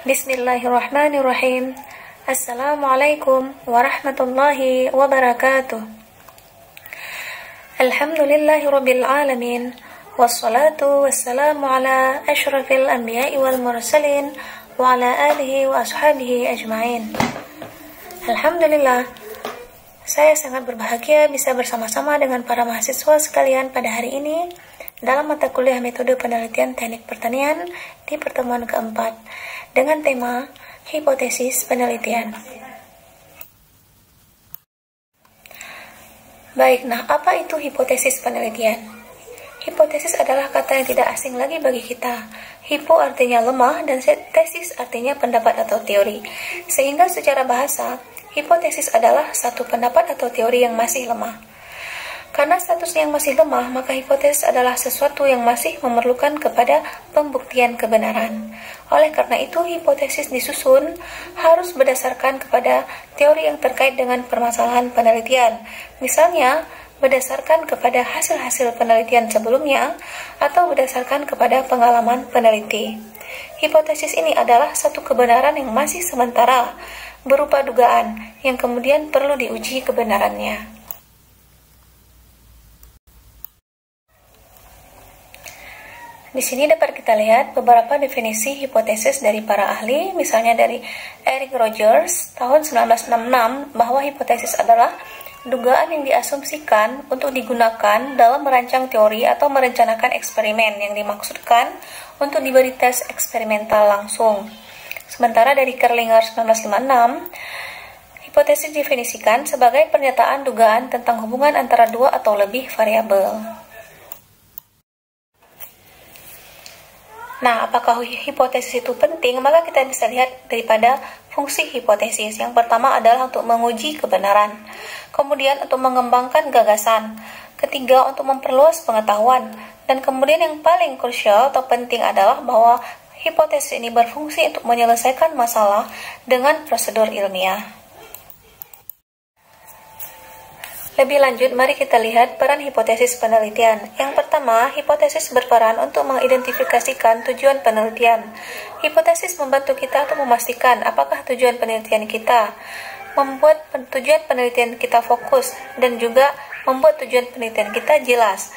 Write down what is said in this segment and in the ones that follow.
Bismillahirrahmanirrahim. Assalamualaikum warahmatullahi wabarakatuh. Alhamdulillahirabbil alamin. Wassalatu wassalamu ala asyrafil anbiya'i wal mursalin wa ala alihi wa ashabihi ajma'in. Alhamdulillah, saya sangat berbahagia bisa bersama-sama dengan para mahasiswa sekalian pada hari ini dalam mata kuliah metode penelitian teknik pertanian di pertemuan keempat dengan tema hipotesis penelitian. Baik, nah apa itu hipotesis penelitian? Hipotesis adalah kata yang tidak asing lagi bagi kita. Hipo artinya lemah dan tesis artinya pendapat atau teori. Sehingga secara bahasa, hipotesis adalah satu pendapat atau teori yang masih lemah. Karena statusnya yang masih lemah, maka hipotesis adalah sesuatu yang masih memerlukan kepada pembuktian kebenaran. Oleh karena itu, hipotesis disusun harus berdasarkan kepada teori yang terkait dengan permasalahan penelitian. Misalnya, berdasarkan kepada hasil-hasil penelitian sebelumnya atau berdasarkan kepada pengalaman peneliti. Hipotesis ini adalah satu kebenaran yang masih sementara, berupa dugaan yang kemudian perlu diuji kebenarannya. Di sini dapat kita lihat beberapa definisi hipotesis dari para ahli, misalnya dari Eric Rogers tahun 1966 bahwa hipotesis adalah dugaan yang diasumsikan untuk digunakan dalam merancang teori atau merencanakan eksperimen yang dimaksudkan untuk diberi tes eksperimental langsung. Sementara dari Kerlinger 1956, hipotesis definisikan sebagai pernyataan dugaan tentang hubungan antara dua atau lebih variabel. Nah, apakah hipotesis itu penting? Maka kita bisa lihat daripada fungsi hipotesis. Yang pertama adalah untuk menguji kebenaran. Kemudian untuk mengembangkan gagasan. Ketiga, untuk memperluas pengetahuan. Dan kemudian yang paling krusial atau penting adalah bahwa hipotesis ini berfungsi untuk menyelesaikan masalah dengan prosedur ilmiah. Lebih lanjut, mari kita lihat peran hipotesis penelitian. Yang pertama, hipotesis berperan untuk mengidentifikasikan tujuan penelitian. Hipotesis membantu kita untuk memastikan apakah tujuan penelitian kita, membuat tujuan penelitian kita fokus, dan juga membuat tujuan penelitian kita jelas.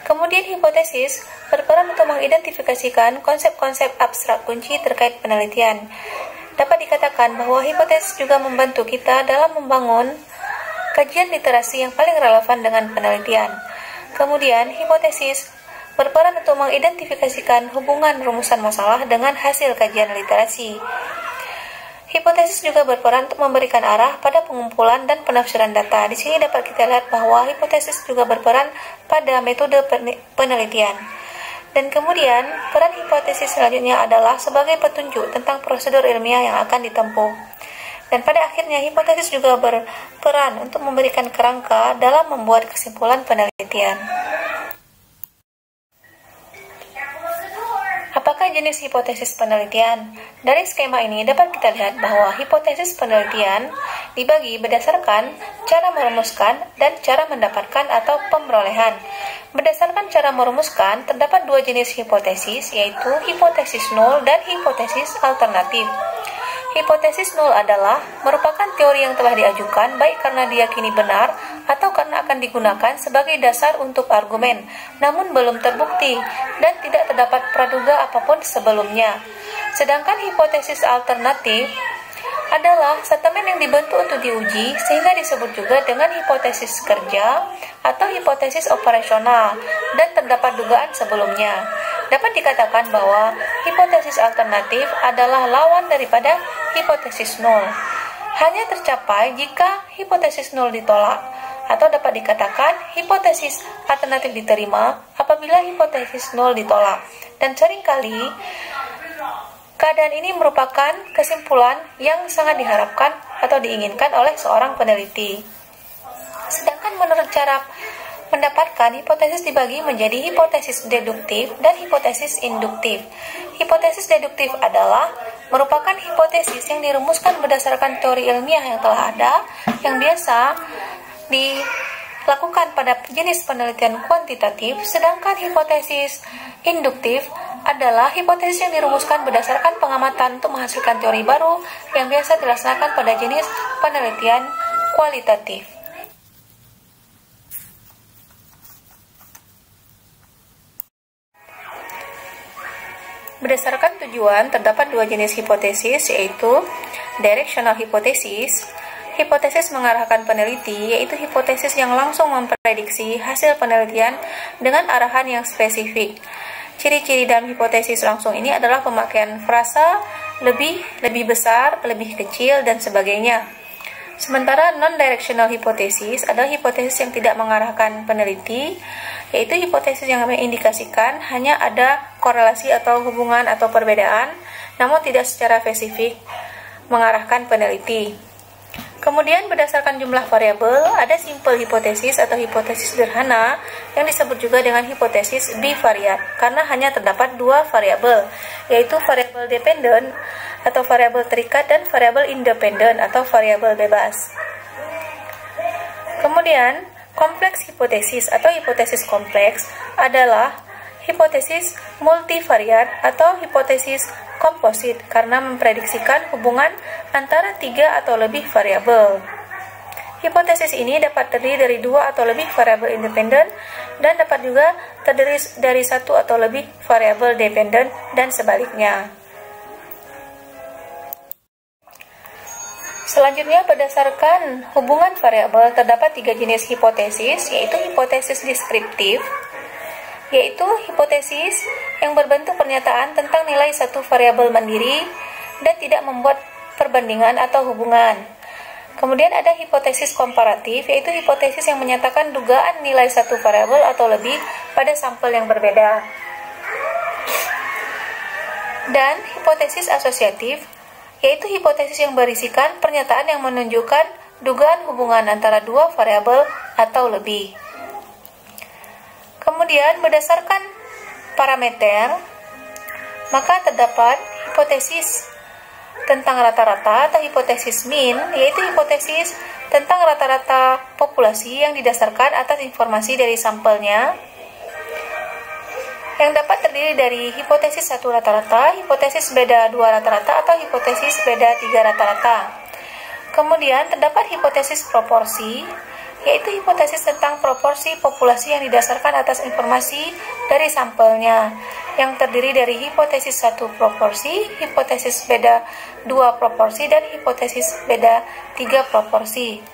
Kemudian hipotesis berperan untuk mengidentifikasikan konsep-konsep abstrak kunci terkait penelitian. Dapat dikatakan bahwa hipotesis juga membantu kita dalam membangun kajian literasi yang paling relevan dengan penelitian. Kemudian, hipotesis berperan untuk mengidentifikasikan hubungan rumusan masalah dengan hasil kajian literasi. Hipotesis juga berperan untuk memberikan arah pada pengumpulan dan penafsiran data. Di sini dapat kita lihat bahwa hipotesis juga berperan pada metode penelitian. Dan kemudian, peran hipotesis selanjutnya adalah sebagai petunjuk tentang prosedur ilmiah yang akan ditempuh. Dan pada akhirnya, hipotesis juga berperan untuk memberikan kerangka dalam membuat kesimpulan penelitian. Apakah jenis hipotesis penelitian? Dari skema ini dapat kita lihat bahwa hipotesis penelitian dibagi berdasarkan cara merumuskan dan cara mendapatkan atau pemrolehan. Berdasarkan cara merumuskan, terdapat dua jenis hipotesis, yaitu hipotesis nol dan hipotesis alternatif. Hipotesis nol adalah merupakan teori yang telah diajukan baik karena diyakini benar atau karena akan digunakan sebagai dasar untuk argumen, namun belum terbukti dan tidak terdapat praduga apapun sebelumnya. Sedangkan hipotesis alternatif adalah statement yang dibentuk untuk diuji sehingga disebut juga dengan hipotesis kerja atau hipotesis operasional dan terdapat dugaan sebelumnya. Dapat dikatakan bahwa hipotesis alternatif adalah lawan daripada hipotesis nol. Hanya tercapai jika hipotesis nol ditolak, atau dapat dikatakan hipotesis alternatif diterima apabila hipotesis nol ditolak. Dan seringkali keadaan ini merupakan kesimpulan yang sangat diharapkan atau diinginkan oleh seorang peneliti. Sedangkan menurut cara mendapatkan, hipotesis dibagi menjadi hipotesis deduktif dan hipotesis induktif. Hipotesis deduktif adalah merupakan hipotesis yang dirumuskan berdasarkan teori ilmiah yang telah ada, yang biasa dilakukan pada jenis penelitian kuantitatif, sedangkan hipotesis induktif adalah hipotesis yang dirumuskan berdasarkan pengamatan untuk menghasilkan teori baru yang biasa dilaksanakan pada jenis penelitian kualitatif. Berdasarkan tujuan, terdapat dua jenis hipotesis, yaitu directional hypothesis. Hipotesis mengarahkan peneliti, yaitu hipotesis yang langsung memprediksi hasil penelitian dengan arahan yang spesifik. Ciri-ciri dalam hipotesis langsung ini adalah pemakaian frasa lebih besar, lebih kecil, dan sebagainya. Sementara non-directional hypothesis adalah hipotesis yang tidak mengarahkan peneliti, yaitu hipotesis yang mengindikasikan hanya ada korelasi atau hubungan atau perbedaan, namun tidak secara spesifik mengarahkan peneliti. Kemudian berdasarkan jumlah variabel, ada simple hipotesis atau hipotesis sederhana yang disebut juga dengan hipotesis bivariat karena hanya terdapat dua variabel, yaitu variabel dependent atau variabel terikat dan variabel independen atau variabel bebas. Kemudian, kompleks hipotesis atau hipotesis kompleks adalah hipotesis multivariat atau hipotesis komposit karena memprediksikan hubungan antara tiga atau lebih variabel. Hipotesis ini dapat terdiri dari dua atau lebih variabel independen dan dapat juga terdiri dari satu atau lebih variabel dependen dan sebaliknya. Selanjutnya, berdasarkan hubungan variabel terdapat tiga jenis hipotesis, yaitu hipotesis deskriptif, yaitu hipotesis yang berbentuk pernyataan tentang nilai satu variabel mandiri dan tidak membuat perbandingan atau hubungan. Kemudian ada hipotesis komparatif, yaitu hipotesis yang menyatakan dugaan nilai satu variabel atau lebih pada sampel yang berbeda. Dan hipotesis asosiatif, yaitu hipotesis yang berisikan pernyataan yang menunjukkan dugaan hubungan antara dua variabel atau lebih. Kemudian berdasarkan parameter, maka terdapat hipotesis tentang rata-rata atau hipotesis mean, yaitu hipotesis tentang rata-rata populasi yang didasarkan atas informasi dari sampelnya, yang dapat terdiri dari hipotesis satu rata-rata, hipotesis beda dua rata-rata, atau hipotesis beda tiga rata-rata. Kemudian terdapat hipotesis proporsi, yaitu hipotesis tentang proporsi populasi yang didasarkan atas informasi dari sampelnya, yang terdiri dari hipotesis satu proporsi, hipotesis beda dua proporsi, dan hipotesis beda tiga proporsi.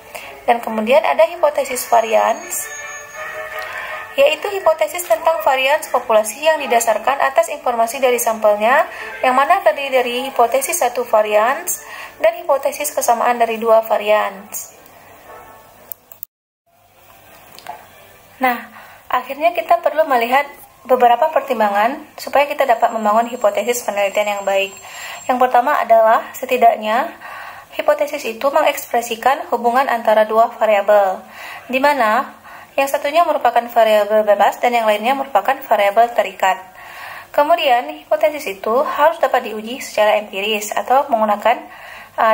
Dan kemudian ada hipotesis varians, yaitu hipotesis tentang varians populasi yang didasarkan atas informasi dari sampelnya, yang mana terdiri dari hipotesis satu varians dan hipotesis kesamaan dari dua varians. Nah, akhirnya kita perlu melihat beberapa pertimbangan supaya kita dapat membangun hipotesis penelitian yang baik. Yang pertama adalah setidaknya hipotesis itu mengekspresikan hubungan antara dua variabel, di mana yang satunya merupakan variabel bebas dan yang lainnya merupakan variabel terikat. Kemudian, hipotesis itu harus dapat diuji secara empiris atau menggunakan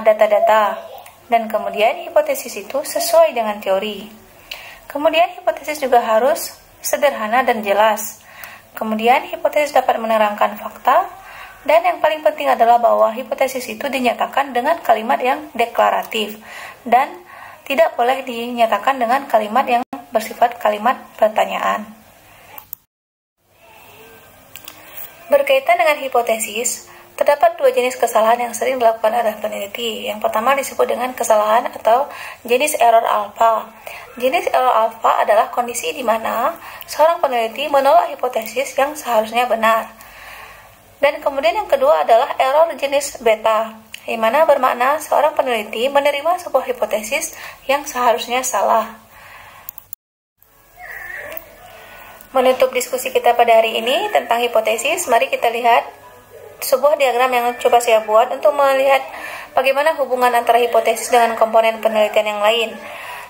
data-data. Dan kemudian, hipotesis itu sesuai dengan teori. Kemudian, hipotesis juga harus sederhana dan jelas. Kemudian, hipotesis dapat menerangkan fakta. Dan yang paling penting adalah bahwa hipotesis itu dinyatakan dengan kalimat yang deklaratif dan tidak boleh dinyatakan dengan kalimat yang bersifat kalimat pertanyaan. Berkaitan dengan hipotesis, terdapat dua jenis kesalahan yang sering dilakukan oleh peneliti. Yang pertama disebut dengan kesalahan atau jenis error alpha. Jenis error alpha adalah kondisi di mana seorang peneliti menolak hipotesis yang seharusnya benar. Dan kemudian yang kedua adalah error jenis beta, di mana bermakna seorang peneliti menerima sebuah hipotesis yang seharusnya salah. Menutup diskusi kita pada hari ini tentang hipotesis, mari kita lihat sebuah diagram yang coba saya buat untuk melihat bagaimana hubungan antara hipotesis dengan komponen penelitian yang lain.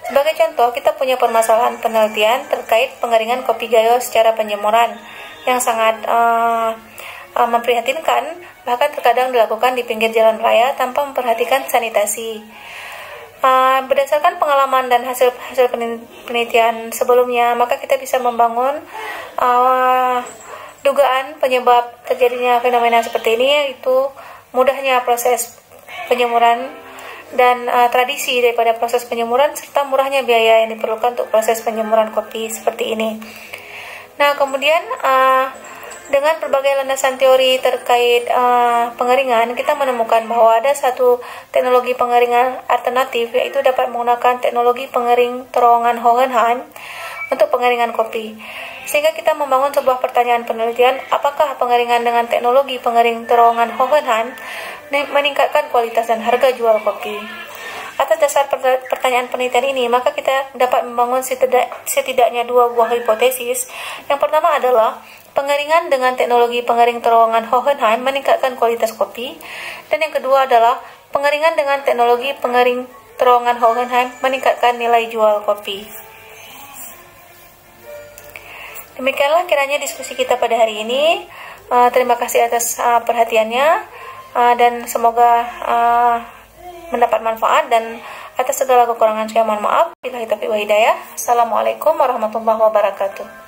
Sebagai contoh, kita punya permasalahan penelitian terkait pengeringan kopi gayo secara penjemuran yang sangat memprihatinkan, bahkan terkadang dilakukan di pinggir jalan raya tanpa memperhatikan sanitasi. Berdasarkan pengalaman dan hasil penelitian sebelumnya, maka kita bisa membangun Dugaan penyebab terjadinya fenomena seperti ini yaitu mudahnya proses penjemuran dan tradisi daripada proses penjemuran serta murahnya biaya yang diperlukan untuk proses penjemuran kopi seperti ini. Nah, kemudian dengan berbagai landasan teori terkait pengeringan, kita menemukan bahwa ada satu teknologi pengeringan alternatif, yaitu dapat menggunakan teknologi pengering terowongan Hohenheim untuk pengeringan kopi. Sehingga kita membangun sebuah pertanyaan penelitian, apakah pengeringan dengan teknologi pengering terowongan Hohenheim meningkatkan kualitas dan harga jual kopi? Atas dasar pertanyaan penelitian ini, maka kita dapat membangun setidaknya dua buah hipotesis. Yang pertama adalah pengeringan dengan teknologi pengering terowongan Hohenheim meningkatkan kualitas kopi, dan yang kedua adalah pengeringan dengan teknologi pengering terowongan Hohenheim meningkatkan nilai jual kopi. Demikianlah kiranya diskusi kita pada hari ini. Terima kasih atas perhatiannya, dan semoga mendapat manfaat, dan atas segala kekurangan saya mohon maaf. Billahi taufiq wal hidayah. Assalamualaikum warahmatullahi wabarakatuh.